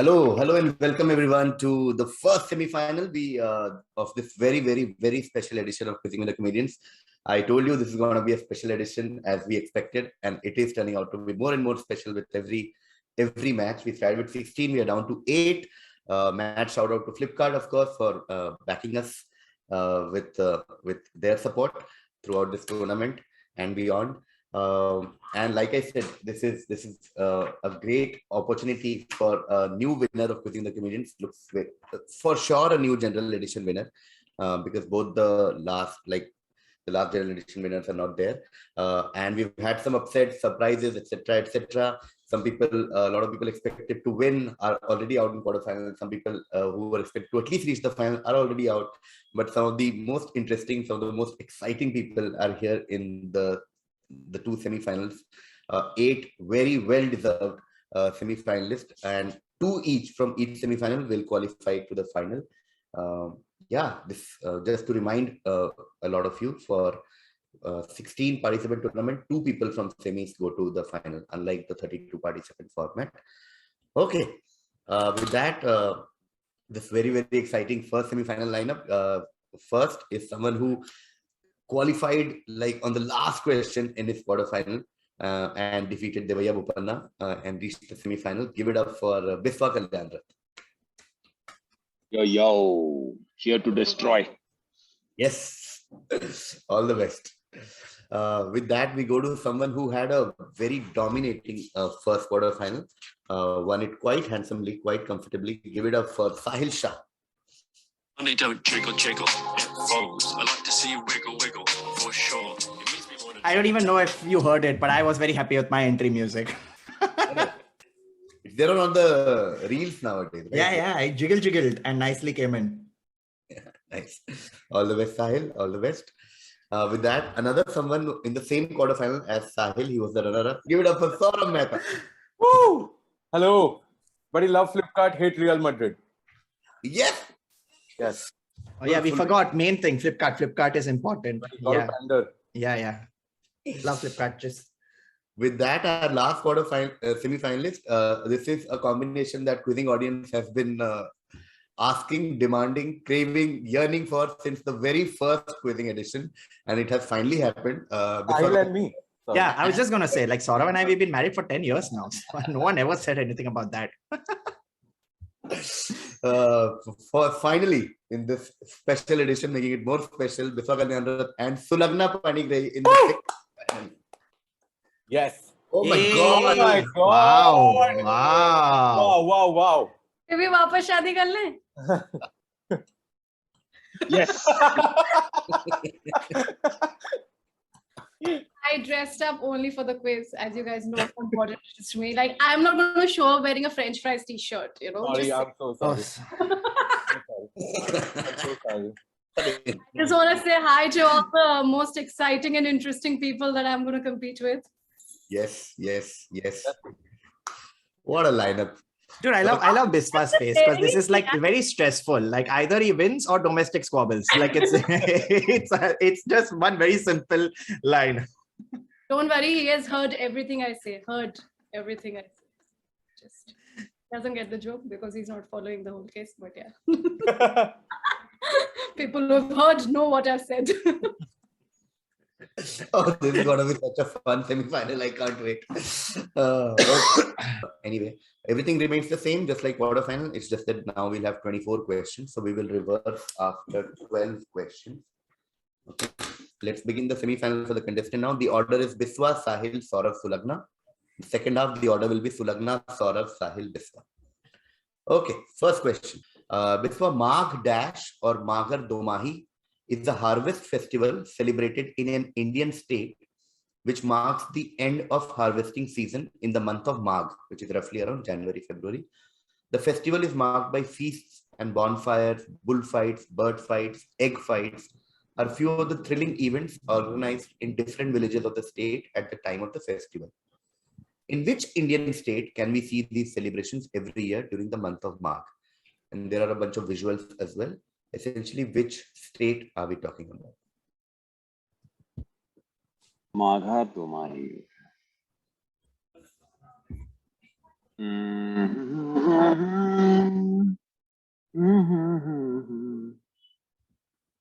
Hello, and welcome everyone to the first semi-final of this very special edition of Kvizzing With The Comedians. I told you this is going to be a special edition as we expected, and it is turning out to be more and more special with every match. We started with 16, we are down to 8. Match shout out to Flipkart, of course, for backing us with their support throughout this tournament and beyond. And like I said, this is a great opportunity for a new winner of Kvizzing the Comedians. Looks for sure a new general edition winner, because both the last general edition winners are not there, and we've had some upsets, surprises, etc. A lot of people expected to win are already out in quarterfinals. Some people who were expected to at least reach the final are already out. But some of the most interesting, some of the most exciting people are here in the two semi-finals. 8 very well-deserved semi-finalists, and 2 each from each semi-final will qualify to the final. This just to remind a lot of you, for 16 participant tournament, 2 people from semis go to the final, unlike the 32 participant format. Okay, with that, this very exciting first semi-final lineup. First is someone who qualified on the last question in his quarterfinal and defeated Devaya Bopanna and reached the semi-final. Give it up for Biswa Kalyanrat. Yo, here to destroy. Yes, all the best. With that, we go to someone who had a very dominating first quarterfinal, won it quite handsomely, quite comfortably. Give it up for Sahil Shah. Honey, don't jiggle. Foes. I like to see you wiggle, for sure. I don't even know if you heard it, but I was very happy with my entry music. It's there on the reels nowadays, right? Yeah, I jiggled and nicely came in. Yeah, nice. All the best, Sahil. All the best. With that, another someone in the same quarterfinal as Sahil, he was the runner-up. Give it up for Saurav Mehta. Woo! Hello. Buddy, love Flipkart, hate Real Madrid. Yes. Oh yeah, we forgot main thing. Flipkart is important. Yeah. Love Flipkart. Just with that, our last semi-finalist. This is a combination that Kvizzing audience has been asking, demanding, craving, yearning for since the very first Kvizzing edition, and it has finally happened. Sahil and me. Sorry. Yeah, I was just gonna say, like Saurav and I, we've been married for 10 years now. So no one ever said anything about that. For finally in this special edition, making it more special, Biswa Kalyanrat and Sulagna Panigrai in the final. Yes. Oh my God! Oh my God! Wow! भी वापस शादी कर ले? Yes. I dressed up only for the quiz, as you guys know, how important it is to me. Like, I'm not going to show up wearing a French fries t-shirt, you know. Sorry, I'm so sorry. I'm so sorry. I just want to say hi to all the most exciting and interesting people that I'm going to compete with. Yes. What a lineup. Dude, I love Biswa's face, because this is like very stressful. Like either he wins or domestic squabbles. Like it's just one very simple line. Don't worry, he has heard everything I say. Just doesn't get the joke because he's not following the whole case. But yeah, people who have heard know what I've said. Oh, this is gonna be such a fun semi-final. I can't wait. Okay. Anyway, everything remains the same, just like quarterfinal. It's just that now we'll have 24 questions, so we will reverse after 12 questions. Okay. Let's begin the semi-final for the contestant now. The order is Biswa, Sahil, Saurav, Sulagna. The second half, the order will be Sulagna, Saurav, Sahil, Biswa. Okay, first question. Biswa, Magh Dash or Maghar Domahi is a harvest festival celebrated in an Indian state which marks the end of harvesting season in the month of Magh, which is roughly around January, February. The festival is marked by feasts and bonfires, bullfights, bird fights, egg fights, are few of the thrilling events organized in different villages of the state at the time of the festival. In which Indian state can we see these celebrations every year during the month of Magh? And there are a bunch of visuals as well. Essentially, which state are we talking about? Magha Domahi.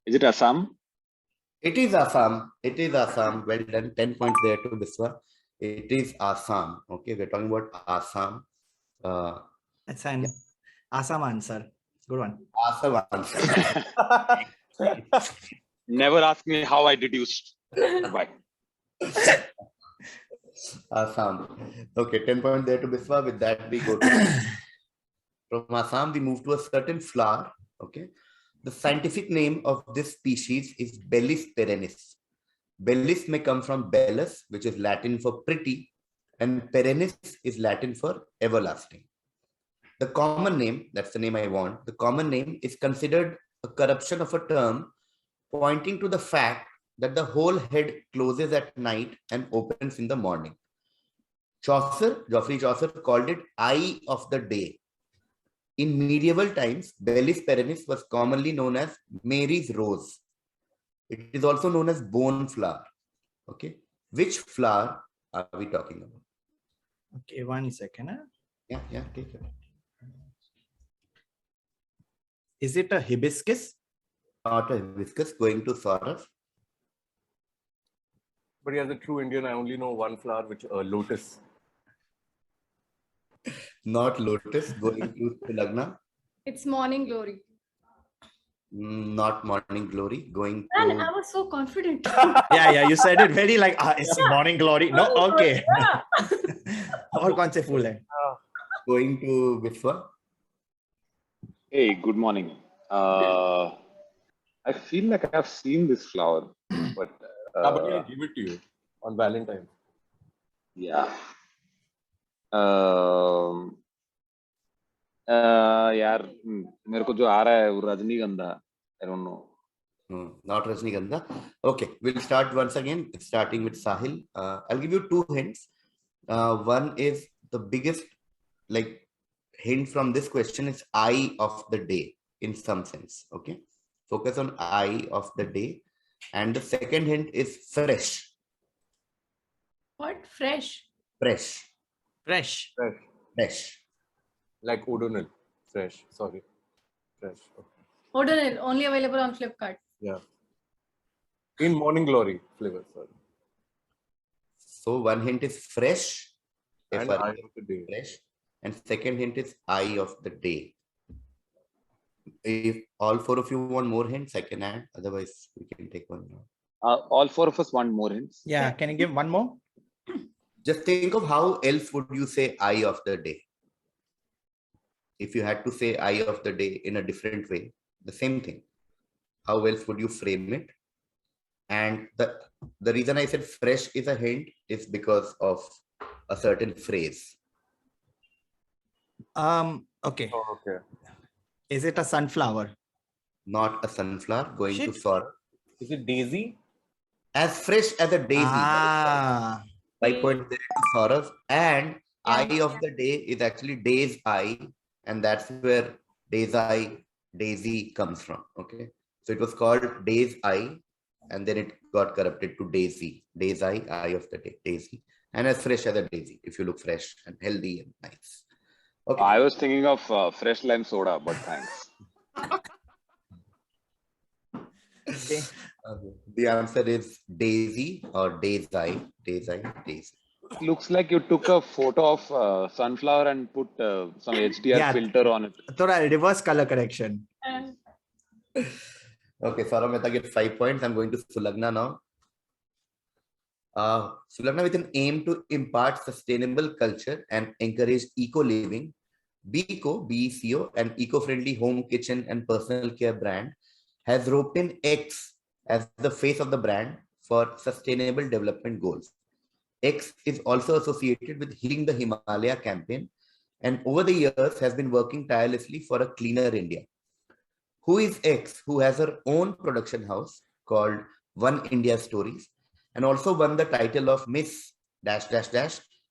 Is it Assam? It is Assam. It is Assam. Well done. 10 points there to Biswa. It is Assam. Okay, we're talking about Assam. That's an awesome answer. Good one. Assam answer. Never ask me how I deduced. Bye. Assam. Okay, 10 points there to Biswa. With that, we go to from Assam, we move to a certain flower. Okay. The scientific name of this species is Bellis perennis. Bellis may come from bellus, which is Latin for pretty, and perennis is Latin for everlasting. The common name, that's the name I want, the common name is considered a corruption of a term pointing to the fact that the whole head closes at night and opens in the morning. Geoffrey Chaucer called it eye of the day. In medieval times, Bellis perennis was commonly known as Mary's rose. It is also known as bone flower. Okay, which flower are we talking about? Okay, 1 second. Yeah, take it. Is it a hibiscus? Not a hibiscus. Going to Saurav. But as a true Indian, I only know one flower, which lotus. Not lotus. Going to Sulagna. It's morning glory. Not morning glory. Going Man, to I was so confident. Yeah, you said it very like it's morning glory. No, okay. Yeah. और कौन से फूल है? Going to Biswa. Hey, good morning. I feel like I have seen this flower, but But I give it to you on Valentine. yeah. यार मेरे को जो आ रहा है वो रजनीगंधा. I don't know. Not Rajnigandha. Okay, we'll start once again, starting with Sahil. I'll give you 2 hints. One is the biggest hint from this question is eye of the day in some sense. Okay, focus on eye of the day. And the second hint is fresh. What? Fresh? Fresh. Fresh. Fresh. Like O'Donnell. Fresh. Sorry. Fresh. Okay. O'Donnell, only available on Flipkart. Yeah. In morning glory flavor. Sorry. So one hint is fresh. And eye of the day. Fresh. And second hint is eye of the day. If all 4 of you want more hints, I can add. Otherwise, we can take one now. All 4 of us want more hints. Yeah, can you give one more? Just think of how else would you say eye of the day? If you had to say eye of the day in a different way, the same thing. How else would you frame it? And the reason I said fresh is a hint is because of a certain phrase. Okay. Oh, okay. Is it a sunflower? Not a sunflower. Going to Saurav. Is it daisy? As fresh as a daisy. Ah. 5 points there to Saurav. And eye of the day is actually day's eye. And that's where day's eye, daisy comes from. Okay. So it was called day's eye. And then it got corrupted to daisy. Day's eye, eye of the day, daisy. And as fresh as a daisy, if you look fresh and healthy and nice. Okay. I was thinking of fresh lime soda, but thanks. Okay. The answer is daisy or day's eye. Day's eye, daisy. Looks like you took a photo of sunflower and put some HDR filter on it. Thora, reverse color correction. Okay, Saurav Mehta gets 5 points. I'm going to Sulagna now. Sulagna, with an aim to impart sustainable culture and encourage eco-living, BECO, an eco-friendly home, kitchen and personal care brand, has roped in X as the face of the brand for sustainable development goals. X is also associated with Healing the Himalaya campaign and over the years has been working tirelessly for a cleaner India. Who is X, who has her own production house called One India Stories and also won the title of Miss ...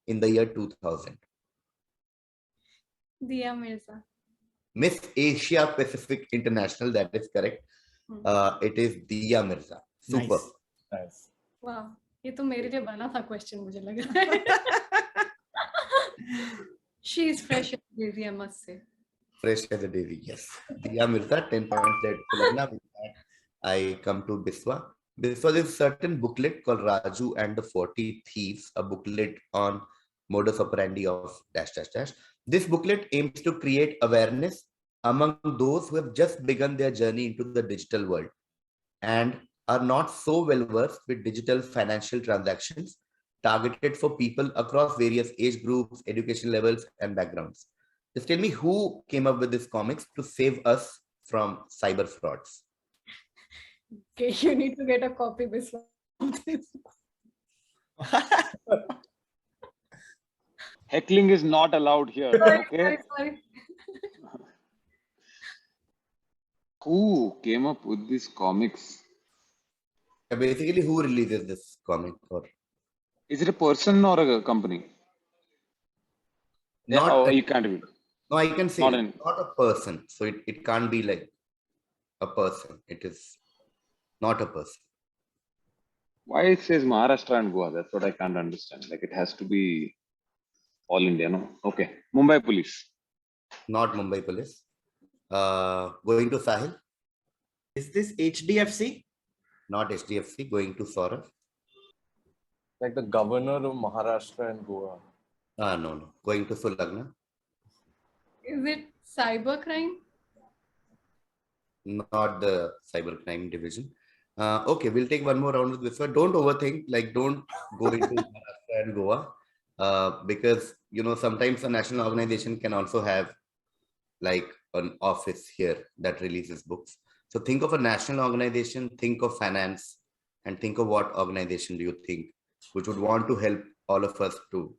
in the year 2000? Diya Mirza. Miss Asia Pacific International, that is correct. It is Diya Mirza. Super. Nice. Wow. ये तो मेरे लिए बना था question मुझे लगा. She is fresh and daisy, I must say. Fresh as a daisy, yes. Diya Mirza, 10 points there. Sulagna, I come to Biswa. Biswa, there's a certain booklet called Raju and the 40 Thieves, a booklet on modus operandi of dash dash dash. This booklet aims to create awareness among those who have just begun their journey into the digital world and are not so well versed with digital financial transactions targeted for people across various age groups, education levels, and backgrounds. Just tell me who came up with this comics to save us from cyber frauds. Okay, you need to get a copy, Biswa. Heckling is not allowed here. Okay. Sorry. Who came up with these comics? Basically, who releases this comic? Or Is it a person or a company? not? Oh, you can't read. No, I can say Not not a person. So it can't be like a person. It is not a person. Why it says Maharashtra and Goa? That's what I can't understand. Like it has to be all India, no? Okay. Mumbai Police. Not Mumbai Police. Going to Sahil. Is this HDFC? Not HDFC. Going to Saurav. Like the governor of Maharashtra and Goa. No. Going to Sulagna. Is it cybercrime? Not the cybercrime division. Okay, we'll take one more round with this one. Don't overthink. Like, don't go into Maharashtra and Goa, because sometimes a national organization can also have like an office here that releases books. So think of a national organization, think of finance, and think of what organization do you think which would want to help all of us to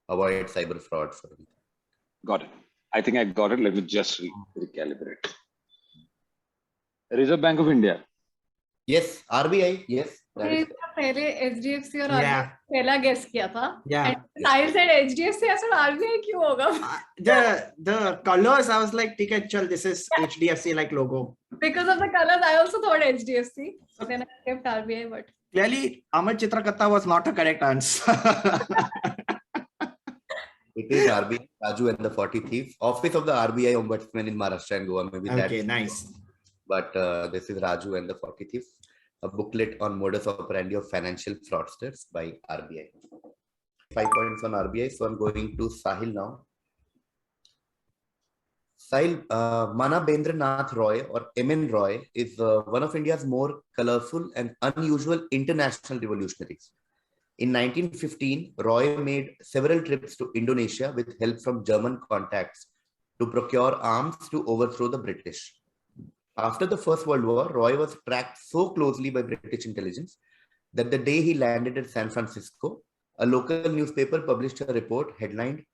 avoid cyber frauds. Got it. I think I got it. Let me just recalibrate. Reserve Bank of India. Yes, RBI. Yes. that is- पहले HDFC और Yeah. RBI पहला guess किया था. Yeah. And Sahil said HDFC. I said RBI क्यों होगा? The colors, I was like, okay, chal, this is HDFC like logo. Because of the colors, I also thought HDFC. So then I kept RBI, but Clearly, Amar Chitrakatta was not a correct answer. It is RBI, Raju and the 40 Thieves. Office of the RBI Ombudsman in Maharashtra and Goa. Maybe Okay, that's nice. But this is Raju and the 40 Thieves, a booklet on modus operandi of financial fraudsters by RBI. 5 points on RBI. So I'm going to Sahil now. Sahil, Manabendra Nath Roy or M.N. Roy is one of India's more colorful and unusual international revolutionaries. In 1915, Roy made several trips to Indonesia with help from German contacts to procure arms to overthrow the British. After the First World War, Roy was tracked so closely by British intelligence that the day he landed at San Francisco, a local newspaper published a report headlined,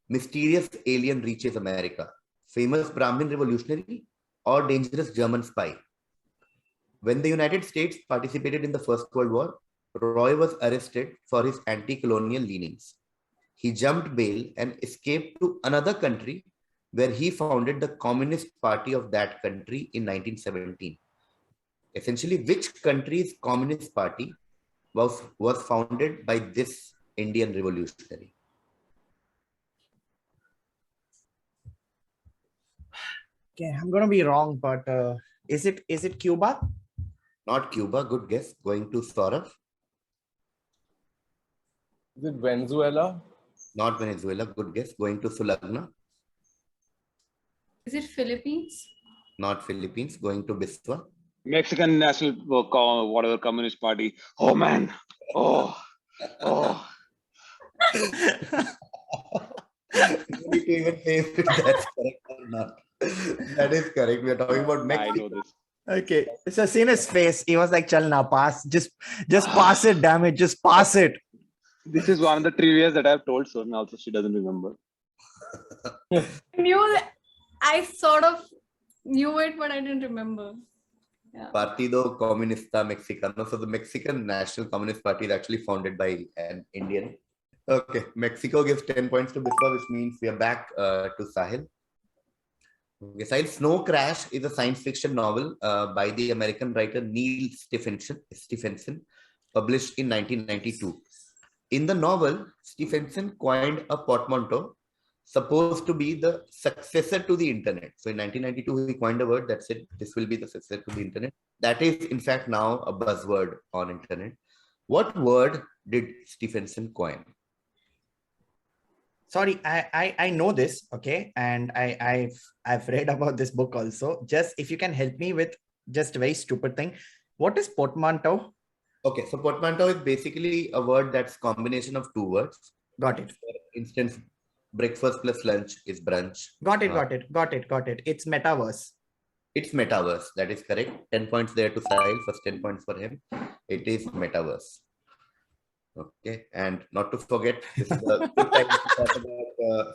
"Mysterious Alien Reaches America, Famous Brahmin Revolutionary or Dangerous German Spy." When the United States participated in the First World War, Roy was arrested for his anti-colonial leanings. He jumped bail and escaped to another country where he founded the Communist Party of that country in 1917. Essentially, which country's Communist Party was founded by this Indian revolutionary? Okay, I'm gonna be wrong, but is it Cuba? Not Cuba. Good guess. Going to Saurav. Is it Venezuela? Not Venezuela. Good guess. Going to Sulagna. is it Philippines? Not Philippines. Going to Biswa. Mexican National whatever Communist Party. Oh man. Oh. You need to even say if that's correct or not. That is correct. We are talking about I Mexico. know this. Okay, so seen his face. He was like, "Chal now, pass. Just pass it. Damn it, just pass it." This is one of the trivias that I've told Swarna also. She doesn't remember. I sort of knew it, but I didn't remember. Yeah. Partido Comunista Mexicano. So the Mexican National Communist Party is actually founded by an Indian. Okay, Mexico gives 10 points to Biswa, which means we are back to Sahil. Okay, Sahil, Snow Crash is a science fiction novel by the American writer Neil Stephenson, published in 1992. In the novel, Stephenson coined a portmanteau supposed to be the successor to the internet. So in 1992, he coined a word that said this will be the successor to the internet. That is, in fact, now a buzzword on internet. What word did Stephenson coin? Sorry, I know this, okay, and I've read about this book also. Just if you can help me with just a very stupid thing, what is portmanteau? Okay, so portmanteau is basically a word that's combination of two words. Got it. For instance, breakfast plus lunch is brunch. Got it. It's metaverse. It's metaverse. That is correct. 10 points there to Sahil. First 10 points for him. It is metaverse. Okay, and not to forget, this is a good time to talk about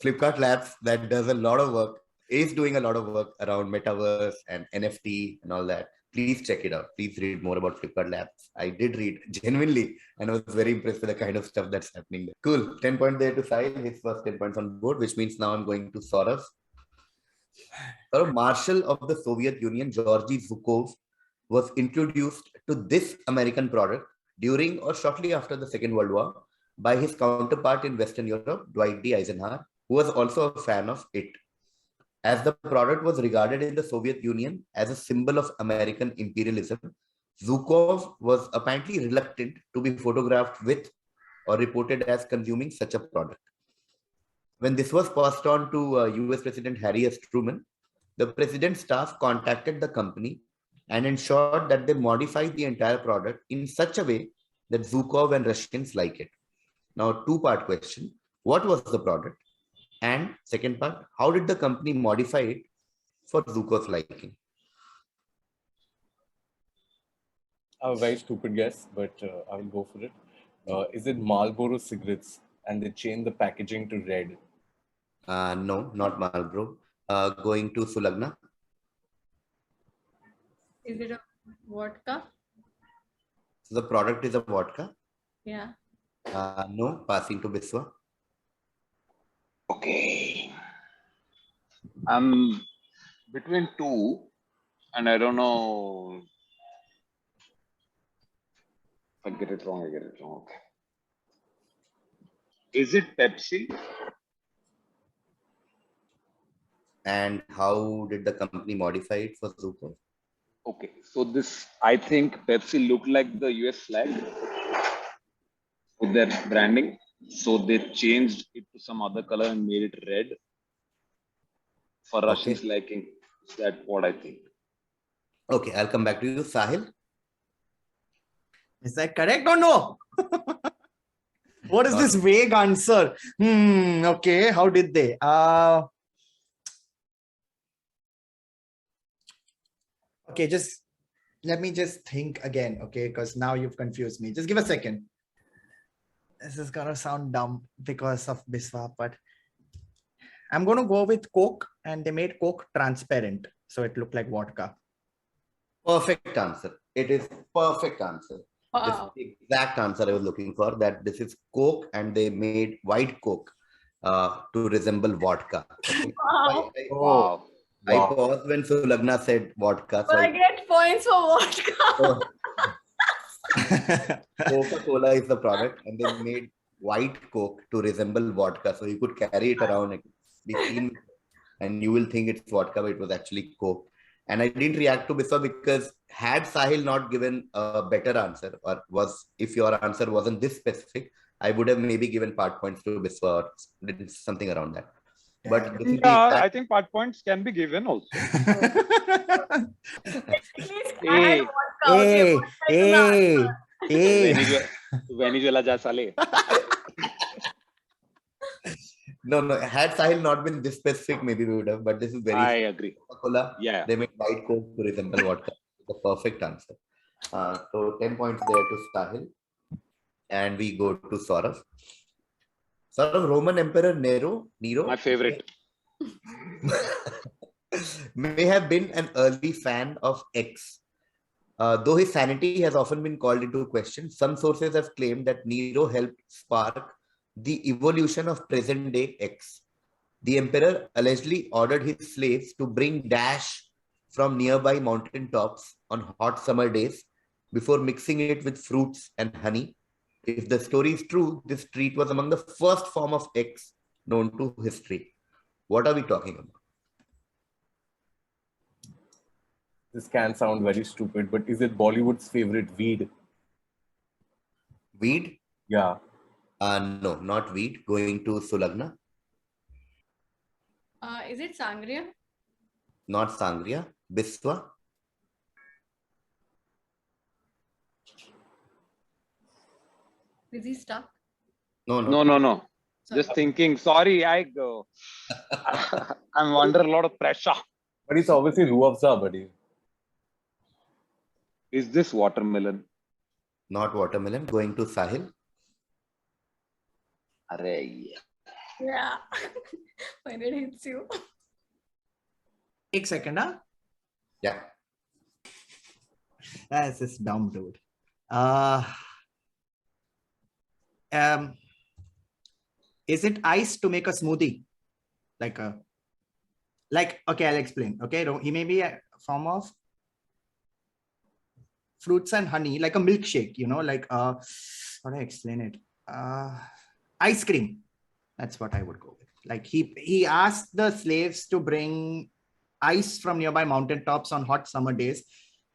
Flipkart Labs that does a lot of work, is doing a lot of work around metaverse and NFT and all that. Please check it out. Please read more about Flipkart Labs. I did read genuinely, and I was very impressed with the kind of stuff that's happening there. Cool. 10 points there to Sahil. His first 10 points on board, which means now I'm going to Saurav. Saurav, Marshal of the Soviet Union, Georgy Zhukov, was introduced to this American product during or shortly after the Second World War by his counterpart in Western Europe, Dwight D. Eisenhower, who was also a fan of it. As the product was regarded in the Soviet Union as a symbol of American imperialism, Zhukov was apparently reluctant to be photographed with or reported as consuming such a product. When this was passed on to US President Harry S. Truman, the president's staff contacted the company and ensured that they modified the entire product in such a way that Zhukov and Russians like it. Now, two-part question. What was the product? And second part, how did the company modify it for Zhukov's liking? A very stupid guess, but I will go for it. Is it Marlboro cigarettes and they changed the packaging to red? No, not Marlboro. Going to Sulagna. Is it a vodka? So the product is a vodka. Yeah. No, passing to Biswa. Okay. I'm between two, and I don't know. If I get it wrong, I get it wrong. Okay. Is it Pepsi? And how did the company modify it for Zhukov? Okay, so this, I think Pepsi looked like the US flag with their branding. So they changed it to some other color and made it red for Russians liking. Is that what I think? Okay, I'll come back to you. Sahil? Is that correct or no? What is this vague answer? Okay, how did they? Okay, just let me just think again, okay? Because now you've confused me. Just give a second. This is gonna sound dumb because of Biswa, but I'm gonna go with Coke, and they made Coke transparent, so it looked like vodka. Perfect answer. It is perfect answer. Wow. This is the exact answer I was looking for, that this is Coke and they made white Coke to resemble vodka. Okay. Wow. Wow. I paused when Sulagna said vodka. So I get points for vodka. Coca-Cola is the product, and they made white Coke to resemble vodka. So you could carry it around and be seen, and you will think it's vodka, but it was actually Coke. And I didn't react to Biswa because had Sahil not given a better answer, or if your answer wasn't this specific, I would have maybe given part points to Biswa or did something around that. But this is I think part points can be given also. Venezuela ja sale. No. Had Sahil not been this specific, maybe we would have. But this is very. I agree. Coca-Cola. Yeah. They made white Coke to resemble vodka. The perfect answer. So 10 points there to Sahil, and we go to Saurav. Saurav, Roman Emperor Nero. My favorite. May have been an early fan of X. Though his sanity has often been called into question, some sources have claimed that Nero helped spark the evolution of present-day X. The emperor allegedly ordered his slaves to bring dash from nearby mountain tops on hot summer days before mixing it with fruits and honey. If the story is true, this treat was among the first form of X known to history. What are we talking about? This can sound very stupid, but is it Bollywood's favorite weed? Weed? Yeah. No, not weed. Going to Sulagna. Is it sangria? Not sangria. Biswa. Is he stuck? No, No, no. no, no. Sorry. Just thinking. Sorry, I'm under a lot of pressure. But it's obviously Ruh Afza, buddy. Is this watermelon? Not watermelon. Going to Sahil. Arey. Yeah. When it hits you. Take second, huh? Yeah. That's this dumb dude. Um, is it ice to make a smoothie? Okay, I'll explain. Okay, he may be a form of fruits and honey, like a milkshake, how do I explain it? Ice cream. That's what I would go with. Like he asked the slaves to bring ice from nearby mountaintops on hot summer days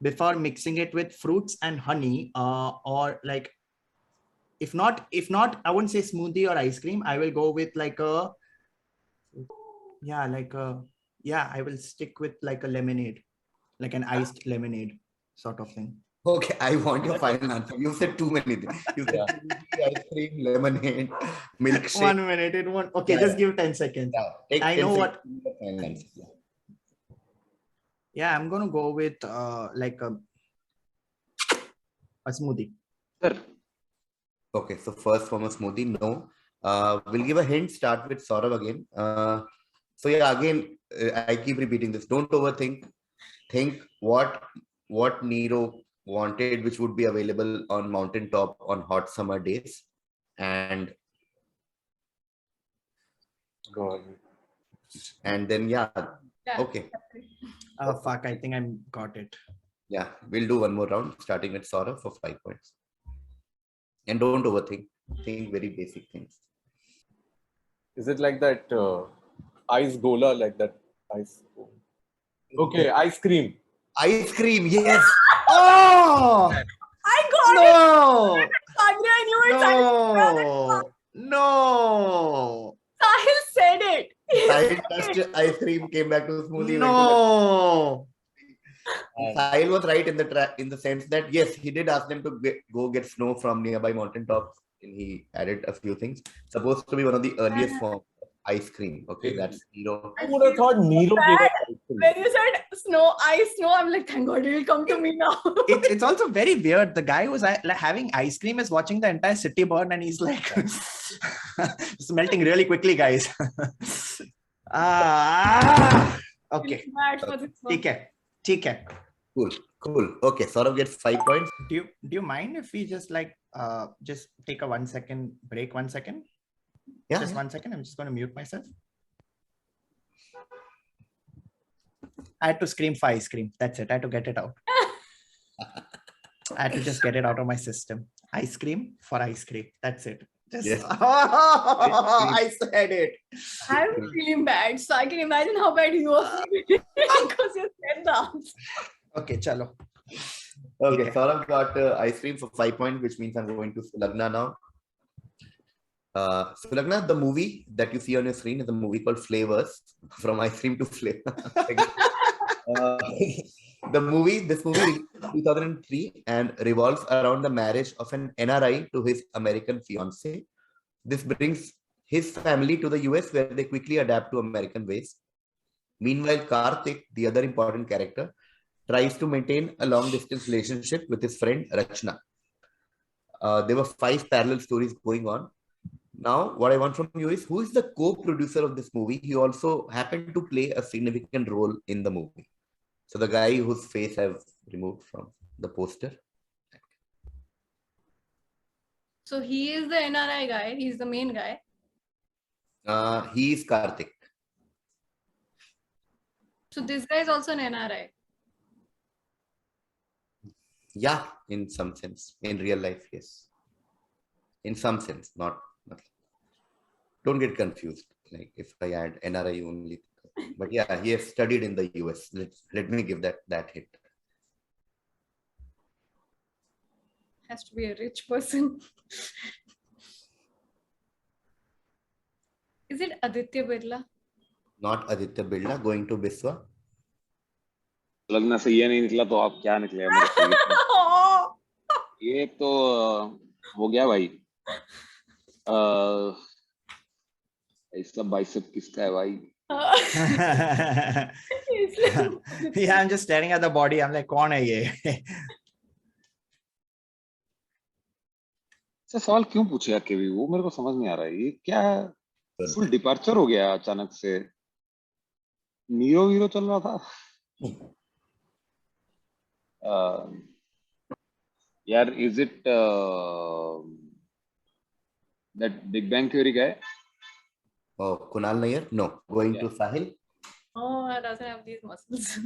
before mixing it with fruits and honey, or like if not, I wouldn't say smoothie or ice cream. I will go with I will stick with like a lemonade, like an iced lemonade sort of thing. Okay, I want your final answer. You said too many things. You said ice cream, lemonade, milkshake. 1 minute. It won't. Okay, Yeah, just give 10 seconds. Yeah, take I 10 know what. seconds for final answer. Yeah, I'm gonna go with like a smoothie. Sir, Okay, so first from a smoothie, no. We'll give a hint. Start with Saurav again. So yeah, again, I keep repeating this. Don't overthink. Think what Nero wanted, which would be available on mountaintop on hot summer days, and God. then yeah, Yeah. okay, Oh fuck! I think I got it. yeah, we'll do one more round, starting with Saurav for 5 points. And don't overthink. Think very basic things. Is it like that ice gola, like that ice? Okay, ice cream. Ice cream, yes. Oh I got it. no! Sangria, I knew it. No! Sahil said it. Sahil touched ice cream, came back to smoothie. No! Sahil was right in the sense that yes, he did ask them to go get snow from nearby mountaintops, and he added a few things. Supposed to be one of the earliest forms of ice cream. Okay, that's Nero. I would have thought Nero gave us ice cream. When you said snow, ice, snow, I'm like, thank God it will come to me now. It's also very weird. The guy who's like having ice cream is watching the entire city burn, and he's like, it's melting really quickly, guys. Okay. Mad for this one. ठीक है. Cool. Okay, Saurav gets 5 points. Do you mind if we just just take a 1 second break? 1 second. Yeah. Just 1 second. I'm just going to mute myself. I had to scream for ice cream. That's it. I had to get it out. I had to just get it out of my system. Ice cream for ice cream. That's it. Just, Yes. I said it. I'm feeling bad, so I can imagine how bad you are feeling because you said the answer. Okay, chalo. Okay, Okay. Saurav got ice cream for 5 points, which means I'm going to Sulagna now. Sulagna, the movie that you see on your screen is a movie called Flavors, from ice cream to flavor. This movie released in 2003 and revolves around the marriage of an NRI to his American fiancée. This brings his family to the US, where they quickly adapt to American ways. Meanwhile, Karthik, the other important character, tries to maintain a long-distance relationship with his friend Rachna. There were 5 parallel stories going on. Now, what I want from you is, who is the co-producer of this movie? He also happened to play a significant role in the movie. So the guy whose face I've removed from the poster. So he is the NRI guy. He's the main guy. He is Karthik. So this guy is also an NRI. Yeah, in some sense. In real life, yes. In some sense, not. Don't get confused. like if I add NRI only. But yeah, he has studied in the US. Let me give that hint. Has to be a rich person. Is it Aditya Birla? Not Aditya Birla. Going to Biswa. लगना से ये नहीं निकला तो आप क्या निकले मेरे से? ये तो हो गया भाई. इसका बाइसेप किसका है भाई? Yeah, I'm just staring at the body. I'm like, कौन है ये? ऐसा सवाल क्यों पूछेगा केवी? वो मेरे को समझ नहीं आ रहा है. ये क्या फुल डिपार्चर हो गया अचानक से. नीरो वीरो चल रहा था. यार, is it that Big Bang Theory guy? Oh, Kunal Nair? No. Going to Sahil? Oh, it doesn't have these muscles.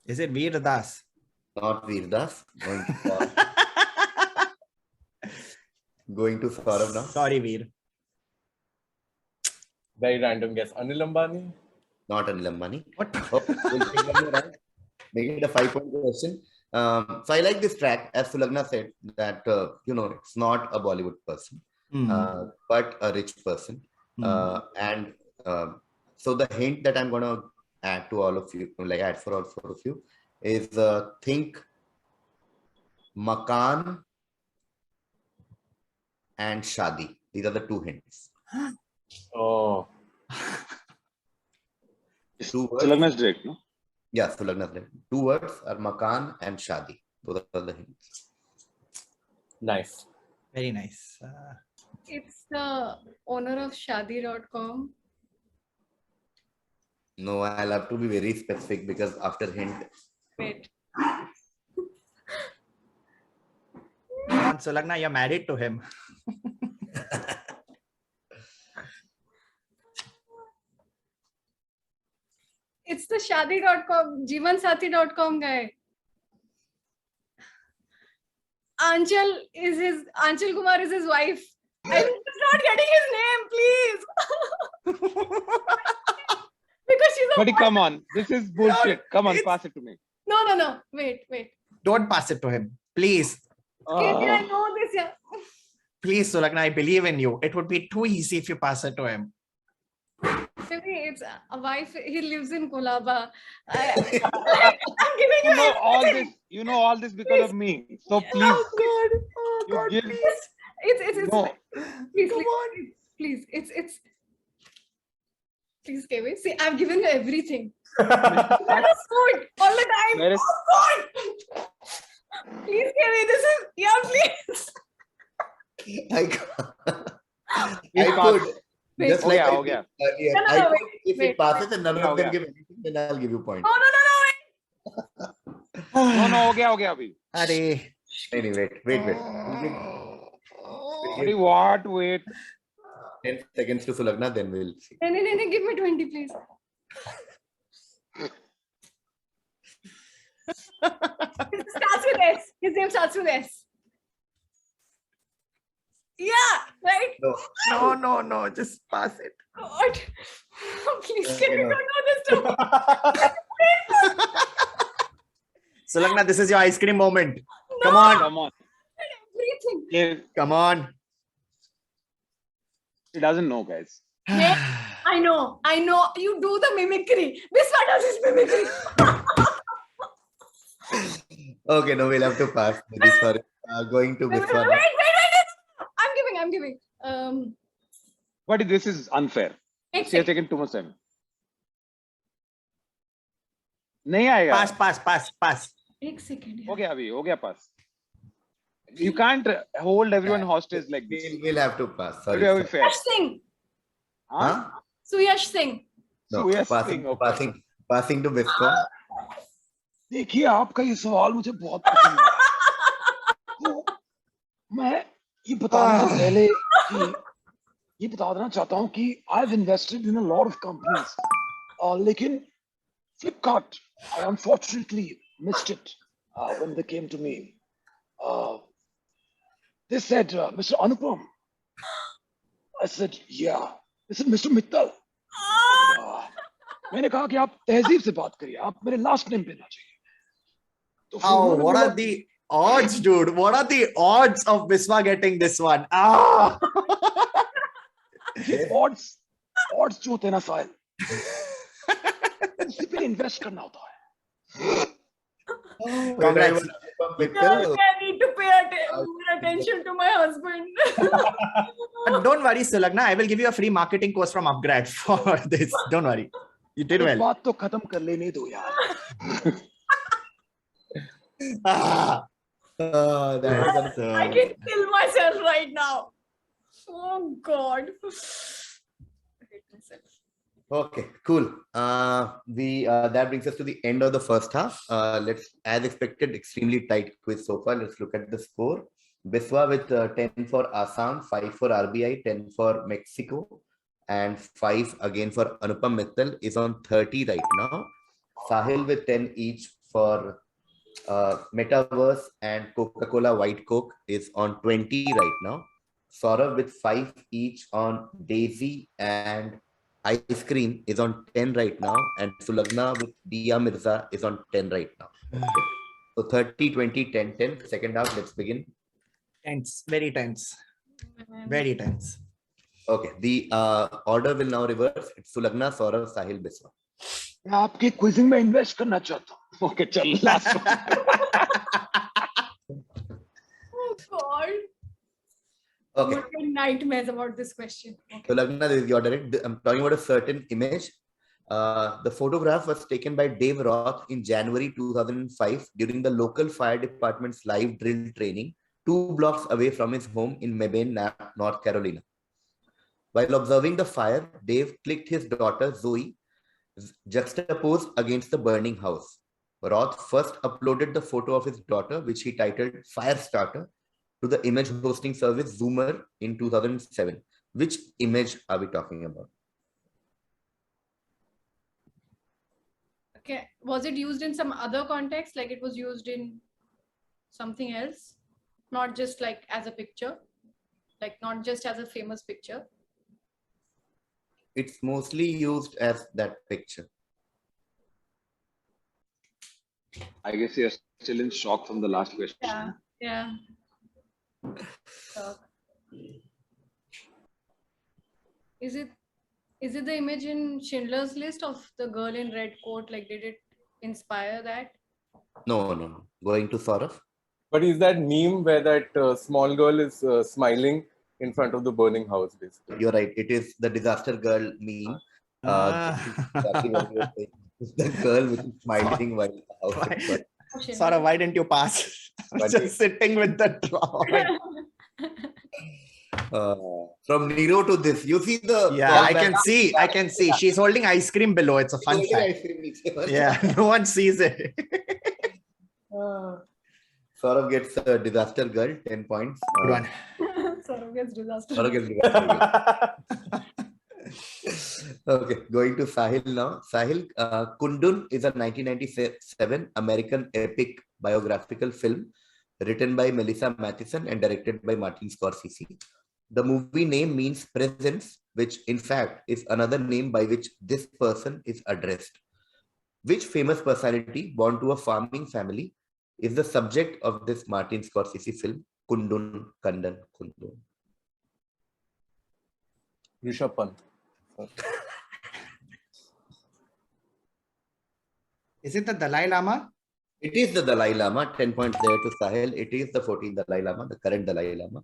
Is it Veer Das? Not Veer Das. Going to Saurav now. Sorry, Veer. Very random guess. Anil Ambani? Not Anil Ambani. What? Oh, we'll take one more round. Make it a 5-point question. So I like this track, as Sulagna said, that it's not a Bollywood person, but a rich person. And so the hint that I'm gonna add to all of you, like add for all 4 of you, is think Makan and Shadi. These are the 2 hints. Oh. Sulagna's direct, no? Yeah, Sulagna's direct. 2 words are Makan and Shadi. Those are the hints. Nice. Very nice. It's the owner of Shadi.com. No, I'll have to be very specific because after hint. Wait. Sulagna, you're married to him. It's the Shadi.com, Jeevansathi.com guy. Anchal Kumar is his wife. I'm just not getting his name, please. Because she's a Buddy, come on. This is bullshit. Come on, pass it to me. No. Wait. Don't pass it to him. Please. Maybe I know this, yeah. Please, Sulagna, I believe in you. It would be too easy if you pass it to him. Maybe it's a wife. He lives in Kolaba. I'm giving You know all everything. this. You know all this because of me. So please. Oh, God. Oh, You God, give- please. It's No. please, Come on. please. It's please, Kevin. See, I've given you everything. That is good all the time. Where is- Oh God! Please, Kevin. This is please. I Please could. Wait. Just हो like गया, I हो गया. did earlier. No, I could, wait, if wait, it passes and none हो of them गया. give anything, then I'll give you point. No, wait. No, हो गया अभी. Arey. Anyway, wait. We'll Buddy, give what? Wait. 10 seconds to Sulagna, then we'll see. No, give me 20, please. It starts with S. His name starts with S. Yeah, right? No. Just pass it. God. Please, Yeah, Kevin, you know. don't know this stuff. Sulagna, this is your ice cream moment. No. Come on. Come on. Everything. Come on. He doesn't know, guys. Yeah, I know. You do the mimicry. Biswa does his mimicry. Okay, no, we'll have to pass. Maybe sorry. Going to Wait. Biswa. I'm giving. Buddy, this is unfair. एक She has second. taken too much time. नहीं आएगा. Pass. एक second. हो गया pass. You can't hold everyone hostage like this. We'll have to pass. Sorry. Very fair. Suyash Singh. Huh? Suyash Singh. No, Suyash Singh, okay. passing to Biswa. देखिए आपका ये सवाल मुझे बहुत पसंद है. तो मैं ये बताने से पहले कि ये बता देना चाहता हूँ कि I've invested in a lot of companies. लेकिन Flipkart, I unfortunately missed it when they came to me. They said, Mr. Anupam, I said, yeah. This is Mr. Mittal. मैंने कहा कि आप तहजीब से बात करिए, आप मेरे लास्ट नेम पे ना चाहिए. तो फिर Oh, उन्होंने what बोला, are the odds, dude? What are the odds of Biswa getting this one? Ah! odds जो होते हैं ना साहिल, उसी पे इन्वेस्ट करना होता है. Congrats. I need to pay more attention to my husband. But don't worry, Sulagna. I will give you a free marketing course from Upgrad for this. Don't worry. You did एक well. बात तो खत्म कर लेने दो यार. Ah. That's, I can kill myself right now. Oh God. I hate myself. okay, cool. That brings us to the end of the first half. Let's, as expected, extremely tight quiz so far. Let's look at the score. Biswa with 10 for Assam, 5 for RBI, 10 for Mexico, and 5 again for Anupam Mittal is on 30 right now. Sahil with 10 each for Metaverse and Coca-Cola White Coke is on 20 right now. Saurav with 5 each on Daisy and Ice Cream is on 10 right now. And Sulagna with Dia Mirza is on 10 right now. Okay. So 30, 20, 10, 10. Second half, let's begin. Tense. Very tense. Very tense. Okay. The order will now reverse. It's Sulagna, Saurav, Sahil, Biswa. मैं आपके quizzing में invest करना चाहता हूँ. Okay चल last. Oh God. Okay. I'm having nightmares about this question. Okay. Sulagna, this is your direct. I'm talking about a certain image. The photograph was taken by Dave Roth in January 2005 during the local fire department's live drill training 2 blocks away from his home in Mebane, North Carolina. While observing the fire, Dave clicked his daughter Zoe juxtaposed against the burning house. Roth first uploaded the photo of his daughter, which he titled Firestarter, to the image hosting service Zoomer in 2007. Which image are we talking about? Okay. Was it used in some other context? Like it was used in something else? Not just like as a picture? Like not just as a famous picture? It's mostly used as that picture. I guess you're still in shock from the last question. Yeah. Yeah. Is it the image in Schindler's List of the girl in red coat? Like did it inspire that? No. Going to Saurav. But is that meme where that small girl is smiling in front of the burning house, basically? You're right. It is the disaster girl meme. Exactly what you were saying. It's the girl which is smiling while the house is burning. Saurav, why didn't you pass? Just sitting with the drawing. From Nero to this, you see the. Yeah, I can see. She's holding ice cream below. It's a fun fact. Yeah, no one sees it. Saurav gets a disaster girl, 10 points. Good one. Saurav gets disaster. Saurav gets disaster girl. Okay, going to Sahil now. Sahil, Kundun is a 1997 American epic biographical film written by Melissa Mathison and directed by Martin Scorsese. The movie name means presence, which in fact is another name by which this person is addressed. Which famous personality born to a farming family is the subject of this Martin Scorsese film, Kundun, Kandan, Kundun? Rishabh Pant. Is it the Dalai Lama? It is the Dalai Lama. 10 points there to Sahil. It is the 14th Dalai Lama, the current Dalai Lama.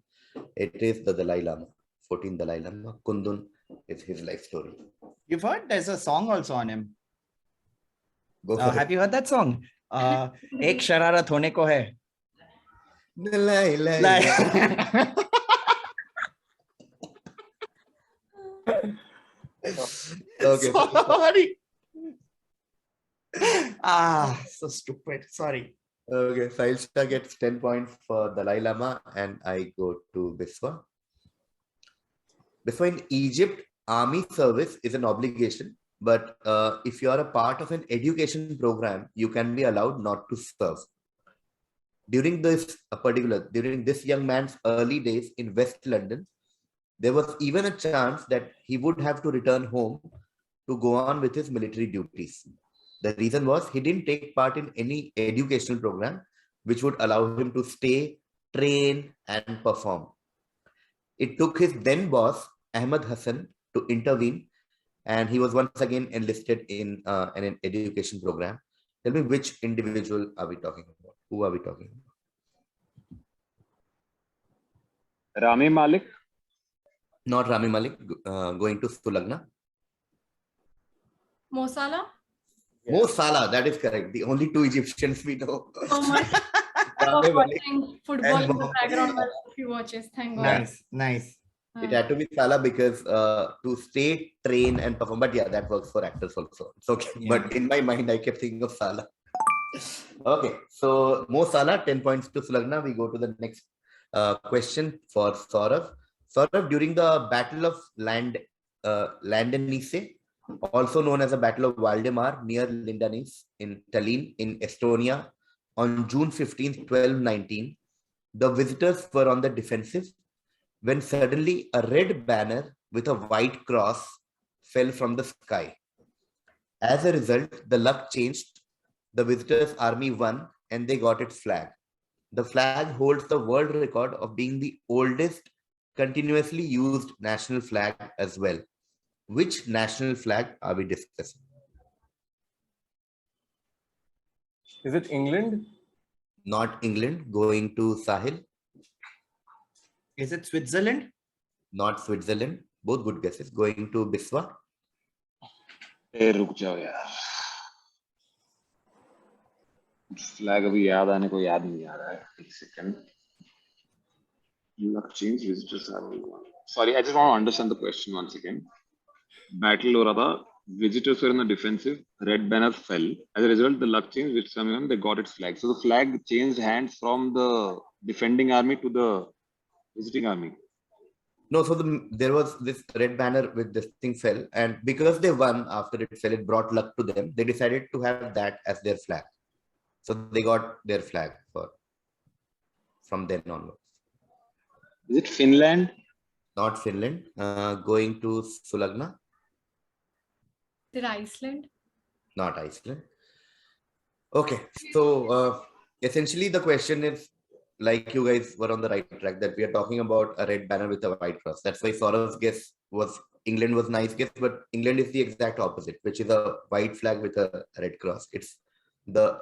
It is the Dalai Lama, 14th Dalai Lama. Kundun is his life story. You've heard there's a song also on him. Go for it. Have you heard that song? Ek shararat hone ko hai. Dalai Lama. Okay. Sorry. So stupid. Sorry. Okay, Sahil gets 10 points for Dalai Lama and I go to Biswa. Biswa, in Egypt, army service is an obligation, but if you are a part of an education program, you can be allowed not to serve. During this young man's early days in West London, There was even a chance that he would have to return home to go on with his military duties. The reason was he didn't take part in any educational program which would allow him to stay, train, and perform. It took his then boss, Ahmad Hassan, to intervene, and he was once again enlisted in an education program. Tell me, which individual are we talking about? Who are we talking about? Rami Malik. Not Rami Malik, going to Sulagna. Mo Salah? Mo Salah, that is correct. The only two Egyptians we know. So much Rami of Malik. watching football and in the Mo- background while he watches. Thank God. Nice, nice. It had to be Salah because to stay, train, and perform. But yeah, that works for actors also. It's okay. Yeah. But in my mind, I kept thinking of Salah. Okay, so Mo Salah, 10 points to Sulagna. We go to the next question for Saurav. Saurav, during the Battle of Landenice, also known as the Battle of Valdemar near Lindanice in Tallinn in Estonia, on June 15th, 1219, the visitors were on the defensive when suddenly a red banner with a white cross fell from the sky. As a result, the luck changed. The visitors' army won and they got its flag. The flag holds the world record of being the oldest continuously used national flag as well. Which national flag are we discussing? Is it England? Not England, going to Sahil. Is it Switzerland? Not Switzerland. Both good guesses. Going to Biswa. रुक जाओ यार. Flag अभी याद आने को याद नहीं आ रहा है. एक second. Luck change, visitors are one. Sorry, I just want to understand the question once again. Battle हो रहा था. Visitors were in the defensive. Red banner fell. As a result, the luck changed, which someone they got its flag. So the flag changed hands from the defending army to the visiting army. No, so there was this red banner with this thing fell, and because they won after it fell, it brought luck to them. They decided to have that as their flag. So they got their flag from then onwards. Is it Finland? Not Finland. Going to Sulagna. Did Iceland? Not Iceland. Okay, so essentially the question is, like you guys were on the right track, that we are talking about a red banner with a white cross. That's why Saurav's guess was England was nice guess, but England is the exact opposite, which is a white flag with a red cross. It's the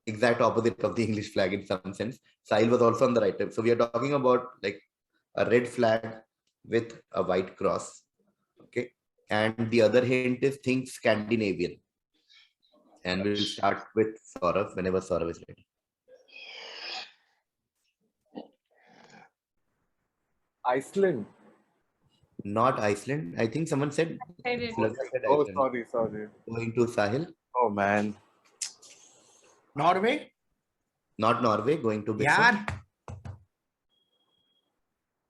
exact opposite of the English flag in some sense. Sahil was also on the right track. So we are talking about like a red flag with a white cross. Okay. And the other hint is think Scandinavian. And we'll start with Saurav whenever Saurav is ready. Iceland. Not Iceland. I think someone said. I did. Sulagna said Oh, Iceland. sorry. Going to Sahil. Oh, man. Norway? Not Norway. Going to Biswa.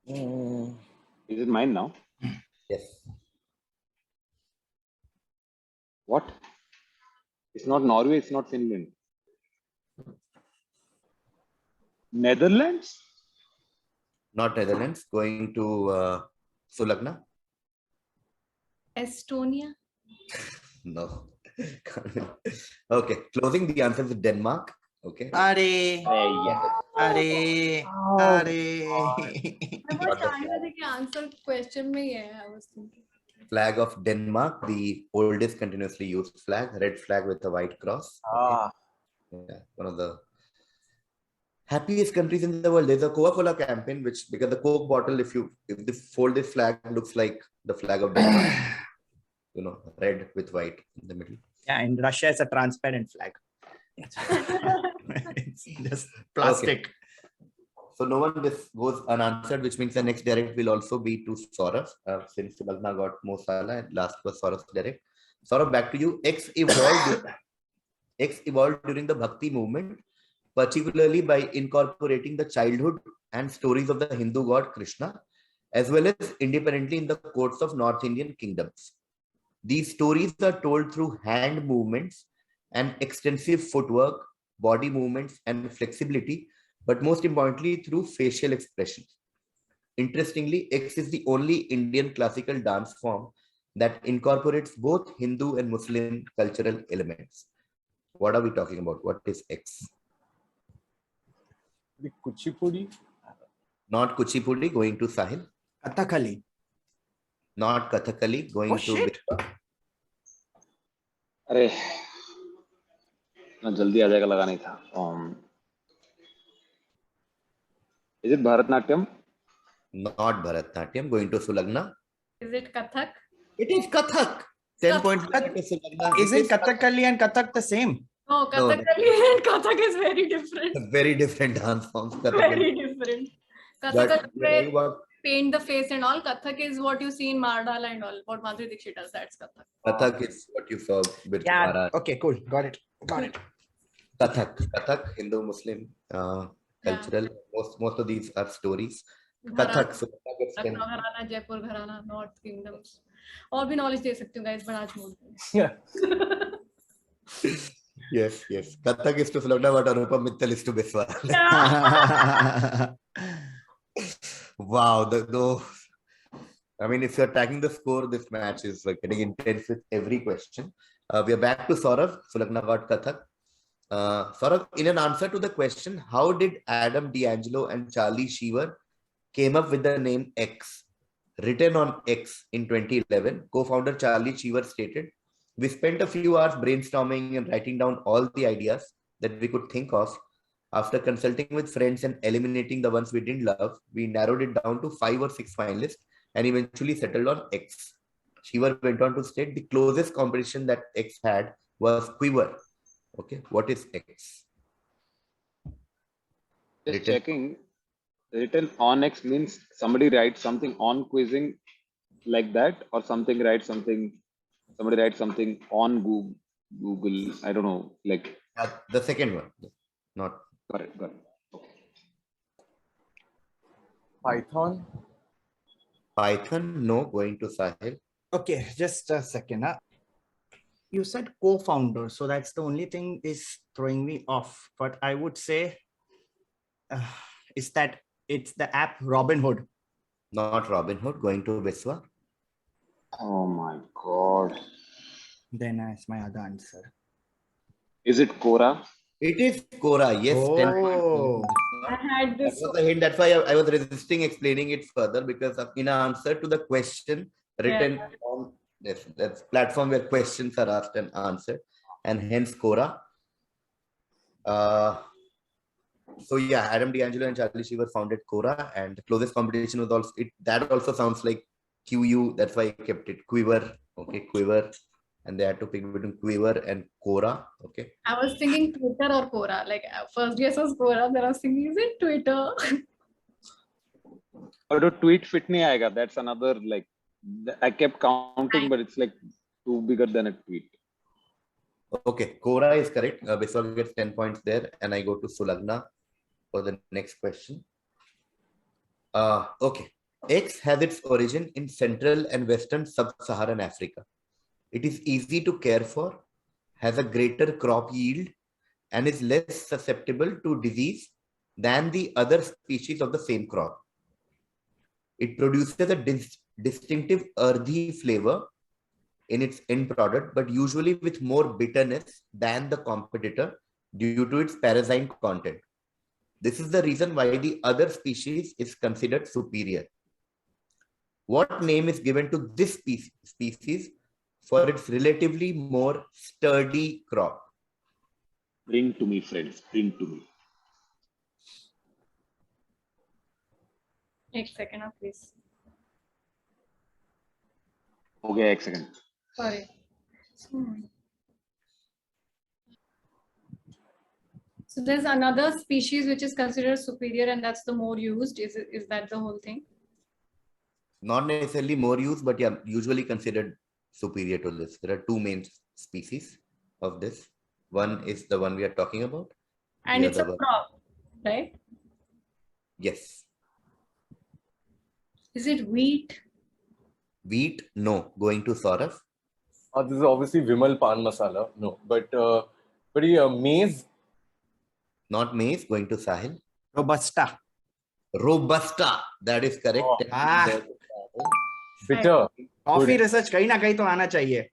Yeah. Is it mine now? Yes. What? It's not Norway, it's not Finland. Netherlands? Not Netherlands. Going to Sulagna. Estonia? No. Okay. Closing the answer is Denmark. Okay. Are, Yeah. are, are. I was trying to think answer question में ही है. I was thinking. Flag of Denmark, the oldest continuously used flag, red flag with a white cross. Ah, Yeah, one of the happiest countries in the world. There's a Coca-Cola campaign, which because the Coke bottle, if the folded flag looks like the flag of Denmark, you know, red with white in the middle. Yeah, in Russia, it's a transparent flag. It's just plastic. So no one this goes unanswered, which means the next direct will also be to Saurav, since Sulagna got Mo Salah and last was Saurav's direct. Saurav, back to you. X evolved during the Bhakti movement, particularly by incorporating the childhood and stories of the Hindu god Krishna, as well as independently in the courts of North Indian kingdoms. These stories are told through hand movements and extensive footwork, body movements, and flexibility, but most importantly through facial expressions. Interestingly, X is the only Indian classical dance form that incorporates both Hindu and Muslim cultural elements. What are we talking about? What is X? The Kuchipudi? Not Kuchipudi, going to Sahil. Kathakali. Not Kathakali, going Oh, to shit. Biswa. अरे ना जल्दी आ जाएगा, लगा नहीं था. Is it Bharatnatyam? Not Bharatnatyam, going to Sulagna. Is it Kathak? It is Kathak. 10 Kathak. points. Going to Sulagna. Isn't Kathakali and Kathak the same? No, No, Kathakali and Kathak is very different. Very different dance forms. Very different. Kathak But is where paint the face and all. Kathak is what you see in Mardala and all. What Madhuri Dixit does, that's Kathak. Kathak is what you saw with Yeah. Maharashtra. Okay, cool. Got it. Kathak, Hindu, Muslim, cultural. Most of these are stories. Kathak. So Kathak gets 10. Lucknow Gharana, Jaipur Gharana, North Kingdoms. और भी knowledge दे सकती हूँ guys, but आज मोड़ दूँ. Yeah. Yes. Kathak is to Sulagna, but Anupam Mittal is to Biswa. Wow. I mean, if you're tracking the score, this match is like getting intense with every question. We are back to Saurav. Sulagna got Kathak. Saurav, in an answer to the question, how did Adam D'Angelo and Charlie Sheever came up with the name X? Written on X in 2011, co-founder Charlie Sheever stated, "We spent a few hours brainstorming and writing down all the ideas that we could think of. After consulting with friends and eliminating the ones we didn't love, we narrowed it down to 5 or 6 finalists and eventually settled on X." Sheever went on to state the closest competition that X had was Quiver. Okay, what is X? Just checking. Written on X means somebody writes something on Kvizzing like that, or somebody writes something on Google. I don't know. Like The second one, not. got it. Okay. Python, no, going to Sahil. Okay, just a second. You said co-founder, so that's the only thing is throwing me off. But I would say is that it's the app Robinhood. Not Robinhood, going to Biswa. Oh my God. Then that's my other answer. Is it Quora? It is Quora, yes. 10 Oh. points. I had That this. was a hint. That's why I was resisting explaining it further, because in answer to the question written on this platform where questions are asked and answered, and hence Quora. So yeah, Adam D'Angelo and Charlie Sheever founded Quora, and the closest competition was also that also sounds like QU. That's why I kept it Quiver. Okay, Quiver, and they had to pick between Quiver and Quora. Okay. I was thinking Twitter or Quora. Like first guess was Quora, then I was thinking, is it Twitter? Or to tweet fit nahi aayega. That's another, like, I kept counting, but it's like too bigger than a tweet. Okay, Quora is correct. Biswa gets 10 points there, and I go to Sulagna for the next question. Okay, X has its origin in Central and Western Sub-Saharan Africa. It is easy to care for, has a greater crop yield, and is less susceptible to disease than the other species of the same crop. It produces a distinctive earthy flavor in its end product, but usually with more bitterness than the competitor due to its parasite content. This is the reason why the other species is considered superior. What name is given to this species for its relatively more sturdy crop? Bring to me, friends. Bring to me. एक second, please. Okay, एक second. Sorry. So there's another species which is considered superior, and that's the more used. Is that the whole thing? Not necessarily more used, but yeah, usually considered superior to this. There are two main species of this. One is the one we are talking about. And The it's a other one- crop, right? Yes. Is it wheat? Wheat, no. Going to Saurav. This is obviously Vimal Pan Masala. No, but yeah, maize. Not maize. Going to Sahil. Robusta. Robusta. That is correct. Oh. Ah, Bitter. coffee Good. research कहीं ना कहीं तो आना चाहिए.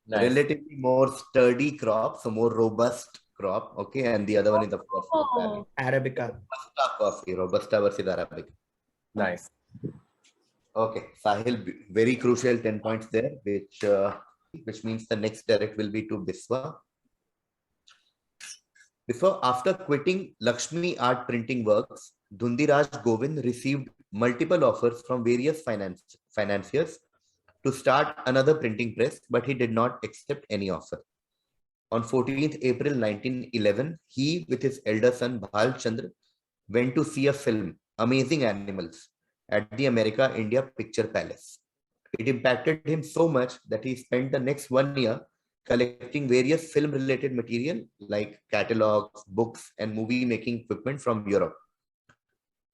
Nice. Relatively more sturdy crop, so more robust crop. Okay, and the other one is of course Oh, Arabica. Robusta coffee. Robusta versus Arabica. Nice. Okay, Sahil, very crucial 10 points there, which means the next direct will be to Biswa. Biswa, after quitting Lakshmi Art Printing Works, Dhundiraj Govind received multiple offers from various financiers to start another printing press, but he did not accept any offer. On 14th April 1911, he with his elder son Bhal Chandra went to see a film, Amazing Animals, at the America India Picture Palace. It impacted him so much that he spent the next 1 year collecting various film related material like catalogs, books, and movie making equipment from Europe.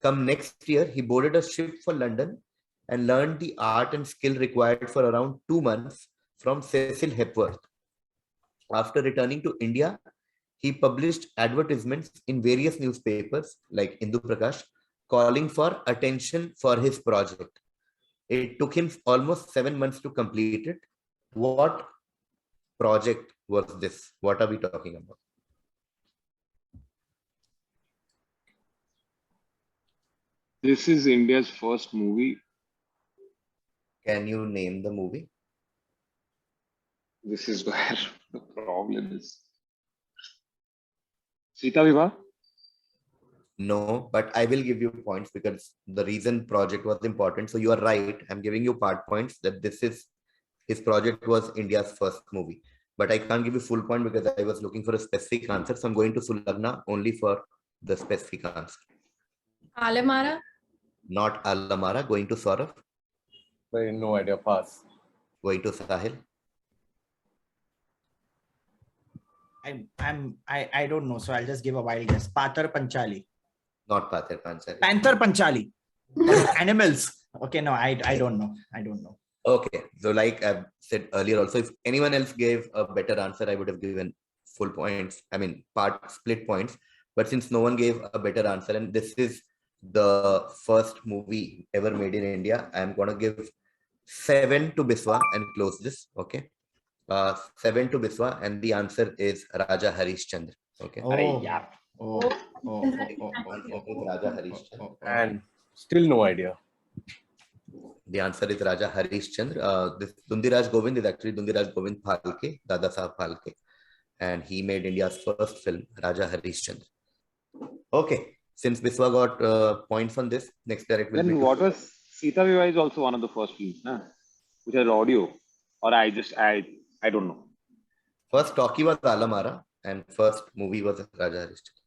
Come next year, he boarded a ship for London and learned the art and skill required for around 2 months from Cecil Hepworth. After returning to India, he published advertisements in various newspapers like Hindu Prakash, calling for attention for his project. It took him almost 7 months to complete it. What project was this? What are we talking about? This is India's first movie. Can you name the movie? This is where the problem is. Sita Vivaha? No, but I will give you points because the reason project was important. So you are right. I'm giving you part points that this is his project was India's first movie. But I can't give you full point because I was looking for a specific answer. So I'm going to Sulagna only for the specific answer. Alamara? Not Alamara. Going to Saurav. No idea. Pass. Going to Sahil. I don't know, so I'll just give a wild guess. Pathar Panchali. Not Pather Panchali. Panther Panchali. Animals. Okay, no, I don't know. I don't know. Okay, so like I've said earlier also, if anyone else gave a better answer, I would have given full points. I mean, split points. But since no one gave a better answer, and this is the first movie ever made in India, I'm gonna give 7 to Biswa and close this. Okay, 7 to Biswa, and the answer is Raja Harishchandra. Okay. Oh, yeah. Raja Harishchandra. And still no idea. The answer is Raja Harishchandra. This Dhundiraj Govind is actually Dhundiraj Govind Phalke, Dada Sahab Phalke, and he made India's first film, Raja Harishchandra. Okay, since Biswa got points on this, next direct will be. Then what was Sita Vivaha is also one of the first films, huh? Which has audio, or I don't know. First talkie was Alamara, and first movie was Raja Harishchandra.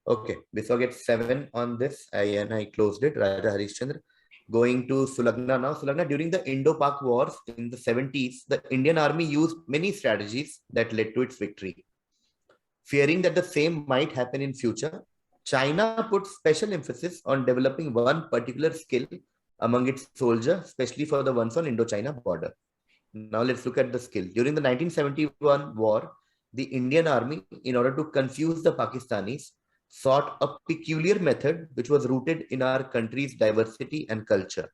Okay, Biswa gets 7 on this, and I closed it. Raja Harishchandra. Going to Sulagna now. Sulagna, during the Indo-Pak wars in the 70s, the Indian army used many strategies that led to its victory. Fearing that the same might happen in future, China put special emphasis on developing one particular skill among its soldiers, especially for the ones on Indochina border. Now let's look at the skill. During the 1971 war, the Indian army, in order to confuse the Pakistanis, sought a peculiar method which was rooted in our country's diversity and culture.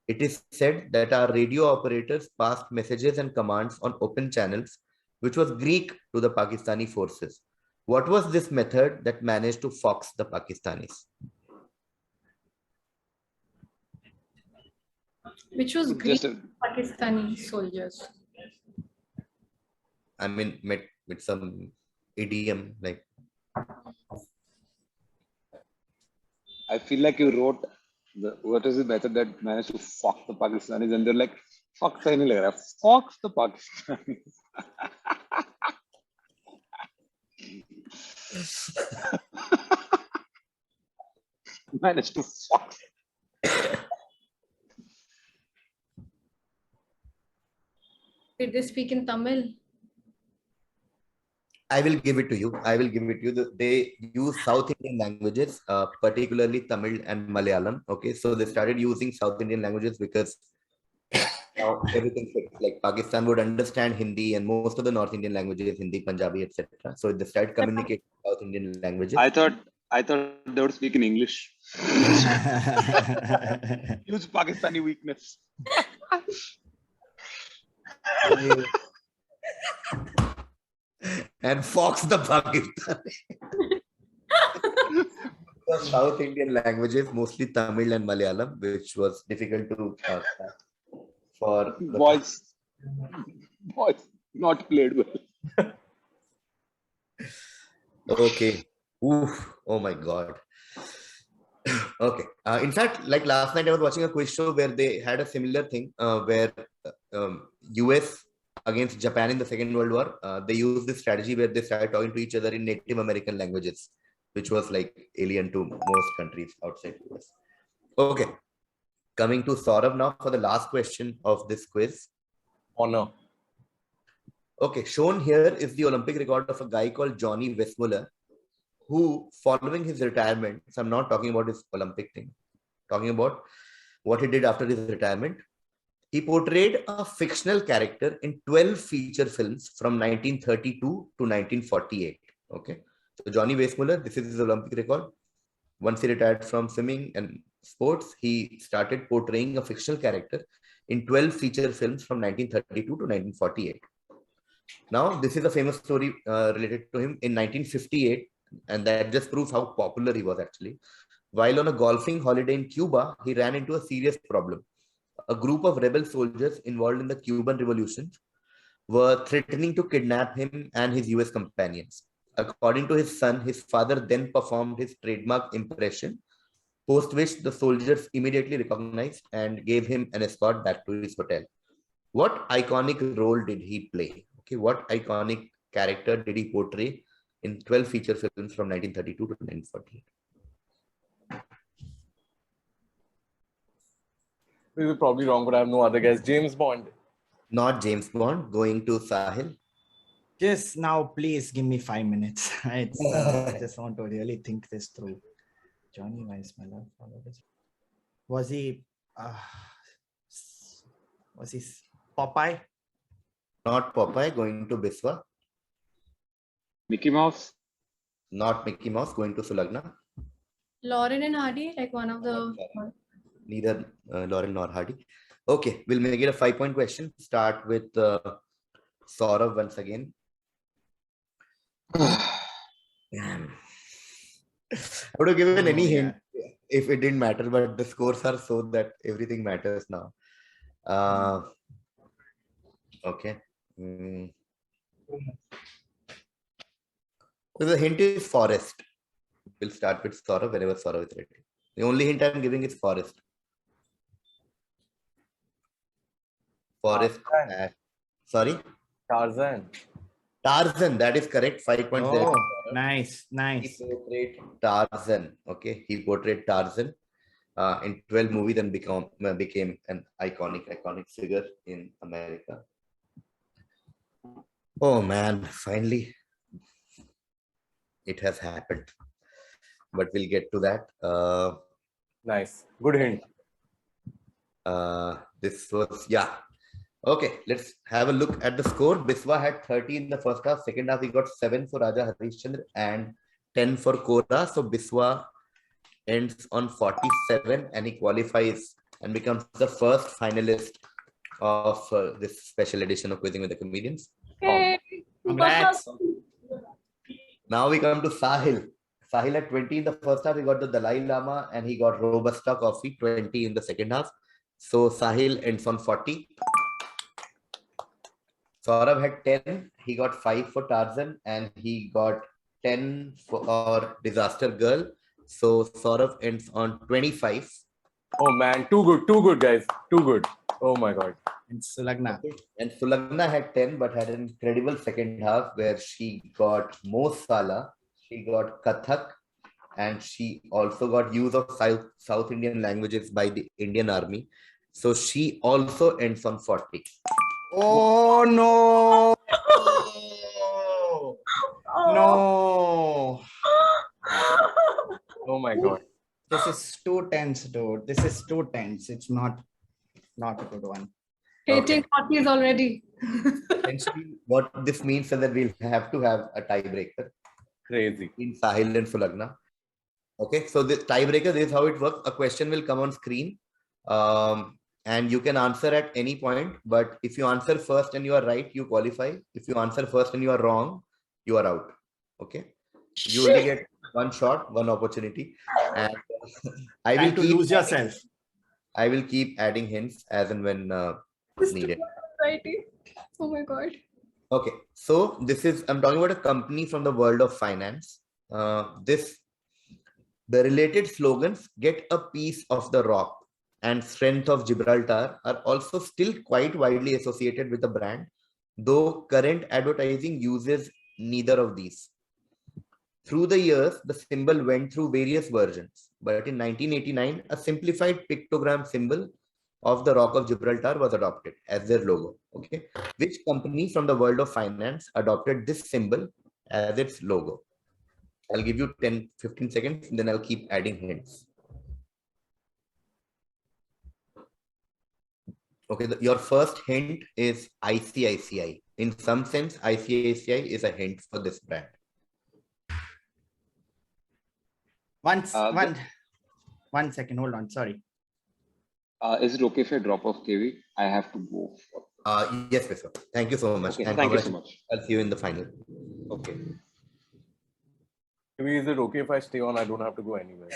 It is said that our radio operators passed messages and commands on open channels, which was Greek to the Pakistani forces. What was this method that managed to fox the Pakistanis? Which was Greek Just a, Pakistani soldiers. I mean, with some idiom like. I feel like you wrote what is the method that managed to fuck the Pakistanis, and they're like, fuck sa hi nahi lag raha, fox the Pakistanis. Managed to fuck. Did they speak in Tamil? I will give it to you. I will give it to you. They use South Indian languages, particularly Tamil and Malayalam. Okay, so they started using South Indian languages because now everything fits. Like Pakistan would understand Hindi and most of the North Indian languages, Hindi, Punjabi, etc. So they started communicating South Indian languages. I thought I thought they would speak in English. Huge Pakistani weakness. And Fox the Pakistani. The South Indian languages, mostly Tamil and Malayalam, which was difficult to for the Voice not played well. Okay. Oof. Oh my God. Okay. In fact, like last night, I was watching a quiz show where they had a similar thing where US against Japan in the Second World War, they used this strategy where they started talking to each other in Native American languages, which was like alien to most countries outside US. Okay. Coming to Saurav now for the last question of this quiz. Honor. Okay, shown here is the Olympic record of a guy called Johnny Weissmuller, who, following his retirement, so I'm not talking about his Olympic thing, talking about what he did after his retirement. He portrayed a fictional character in 12 feature films from 1932 to 1948. Okay, so Johnny Weissmuller, this is his Olympic record. Once he retired from swimming and sports, he started portraying a fictional character in 12 feature films from 1932 to 1948. Now, this is a famous story related to him in 1958, and that just proves how popular he was actually. While on a golfing holiday in Cuba, he ran into a serious problem. A group of rebel soldiers involved in the Cuban Revolution were threatening to kidnap him and his US companions. According to his son, his father then performed his trademark impression, post which the soldiers immediately recognized and gave him an escort back to his hotel. What iconic role did he play? Okay, what iconic character did he portray in 12 feature films from 1932 to 1948? This is probably wrong, but I have no other guess. James Bond. Not James Bond. Going to Sahil. Just now, please give me 5 minutes. I just want to really think this through. Johnny Weissmuller. Was he Popeye? Not Popeye. Going to Biswa. Mickey Mouse. Not Mickey Mouse. Going to Sulagna. Lauren and Hardy, like one of the. Neither Lauren nor Hardy. Okay, we'll make it a 5-point question. Start with Saurav once again. Damn. I would have given any hint if it didn't matter, but the scores are so that everything matters now. Okay. So the hint is forest. We'll start with Saurav whenever Saurav is ready. The only hint I'm giving is forest. Forest. Sorry? Tarzan. Tarzan, that is correct. 5 points there. Oh, nice. He portrayed Tarzan. Okay, he portrayed Tarzan in 12 movies and became an iconic figure in America. Oh man, finally it has happened. But we'll get to that. Nice. Good hint. This was, yeah. Okay, let's have a look at the score. Biswa had 30 in the first half. Second half, he got 7 for Raja Harishchandra and 10 for Kora. So Biswa ends on 47 and he qualifies and becomes the first finalist of this special edition of Quizzing with the Comedians. Okay. Congrats. Now we come to Sahil. Sahil had 20 in the first half. He got the Dalai Lama and he got Robusta coffee, 20 in the second half. So Sahil ends on 40. Saurav had 10. He got 5 for Tarzan and he got 10 for Disaster Girl. So Saurav ends on 25. Oh man, too good, guys. Too good. Oh my God. And Sulagna. Okay. And Sulagna had 10 but had an incredible second half where she got Mo Sala, she got Kathak, and she also got use of South Indian languages by the Indian Army. So she also ends on 40. Oh no! No! Oh my God. This is too tense, dude. This is too tense. It's not a good one. Hating hotties already. Essentially, what this means is that we'll have to have a tiebreaker Crazy. in Sahil and Sulagna. Okay, so the tiebreaker, this is how it works. A question will come on screen, and you can answer at any point. But if you answer first and you are right, you qualify. If you answer first and you are wrong, you are out. Okay, you only get one shot, one opportunity, and I will Time to lose keep yourself. I will keep adding hints as and when This needed. variety. Oh my god. Okay, so I'm talking about a company from the world of finance. The related slogans, "Get a piece of the rock" and "Strength of Gibraltar," are also still quite widely associated with the brand, though current advertising uses neither of these. Through the years, the symbol went through various versions, but in 1989, a simplified pictogram symbol of the Rock of Gibraltar was adopted as their logo. Okay, which company from the world of finance adopted this symbol as its logo? I'll give you 10-15 seconds, and then I'll keep adding hints. Okay, your first hint is ICICI. In some sense, ICICI is a hint for this brand. One second, hold on, sorry. Is it okay if I drop off KV? I have to go. Yes, Biswa. Thank you so much. Okay, And thank you so much. I'll see you in the final. Okay. Maybe is it okay if I stay on? I don't have to go anywhere.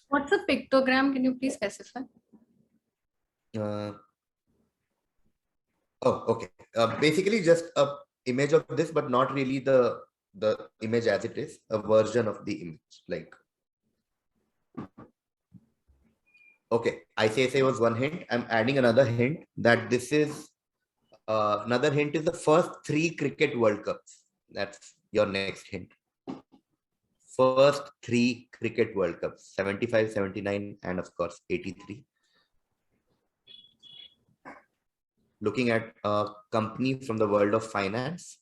What's a pictogram? Can you please specify? Okay. Basically, just a image of this, but not really the image as it is. A version of the image, like. Okay, ICICI was one hint. I'm adding another hint that this is. Another hint is the first 3 cricket World Cups. That's your next hint. First 3 cricket World Cups, 75, 79, and of course 83. Looking at a company from the world of finance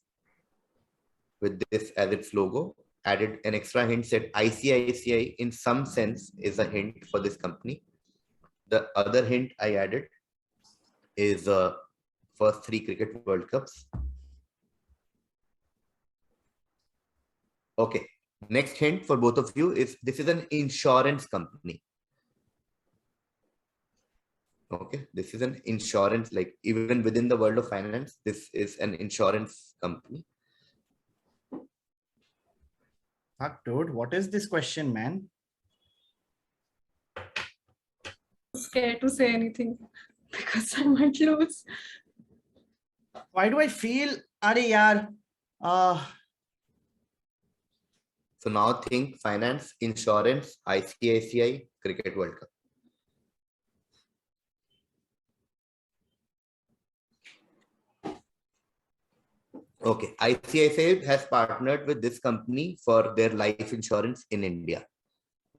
with this as its logo, added an extra hint, said ICICI in some sense is a hint for this company. The other hint I added is first 3 cricket World Cups. Okay, next hint for both of you is this is an insurance company. Okay, this is an insurance, like even within the world of finance, this is an insurance company. Fuck, dude, what is this question, man? I'm scared to say anything because I might lose. Why do I feel, are yaar? So now think finance, insurance, ICICI, cricket World Cup. Okay, ICICI has partnered with this company for their life insurance in India.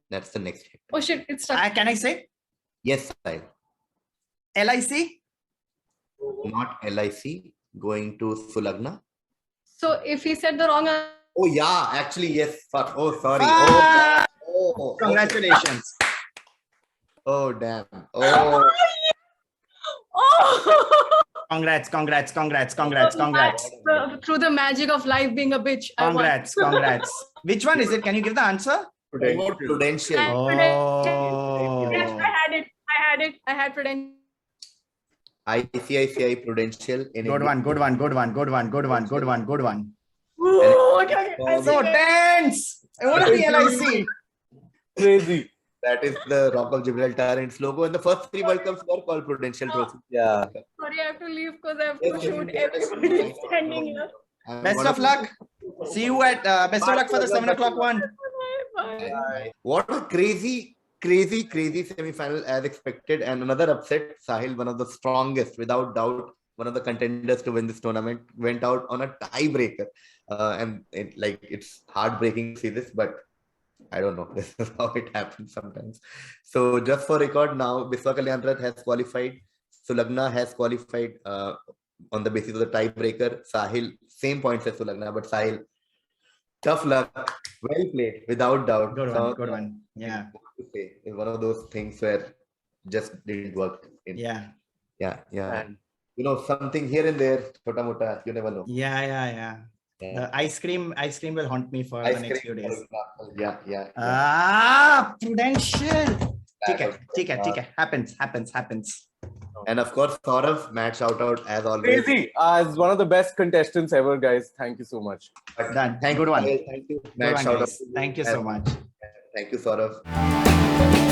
That's the next hit. Oh shit, it's stuck. Can I say? Yes, Sahil. LIC? Not LIC. Going to Sulagna. So if he said the wrong answer, Oh yeah, actually yes. Fuck. Oh sorry. Ah! Oh, Congratulations. Oh damn. Oh. oh! Congrats. Through the magic of life being a bitch. Congrats. Which one is it? Can you give the answer? Prudential. Oh. Yes, I had Prudential. ICICI Prudential in Good one. Ooh, okay. So tense. I want to be LIC. Crazy. That is the Rock of Gibraltar and its logo. And the first 3 World Cups were called Prudential Trophy. Yeah. Sorry, I have to leave because I have to shoot everybody standing here. Best of luck. See you at best of luck for the 7 o'clock one. Bye. What a crazy semi-final as expected, and another upset. Sahil, one of the strongest, without doubt, one of the contenders to win this tournament, went out on a tiebreaker, and it's heartbreaking to see this, but I don't know. This is how it happens sometimes. So just for record now, Biswa Kalyanrat has qualified. Sulagna has qualified on the basis of the tiebreaker. Sahil, same points as Sulagna, but Sahil, tough luck. Well played, without doubt. Good one. Yeah. It's one of those things where just didn't work. Yeah. And something here and there, chota mota, you never know. Yeah. The ice cream will haunt me for the next few days. Yeah. Prudential. ठीक है. Happens. And of course, Saurav, mad shout out as always. Crazy. As one of the best contestants ever, guys. Thank you so much. Done. Good one. Thank you. Good Mad one, shout out. guys. Thank you so much. Thank you, Saurav.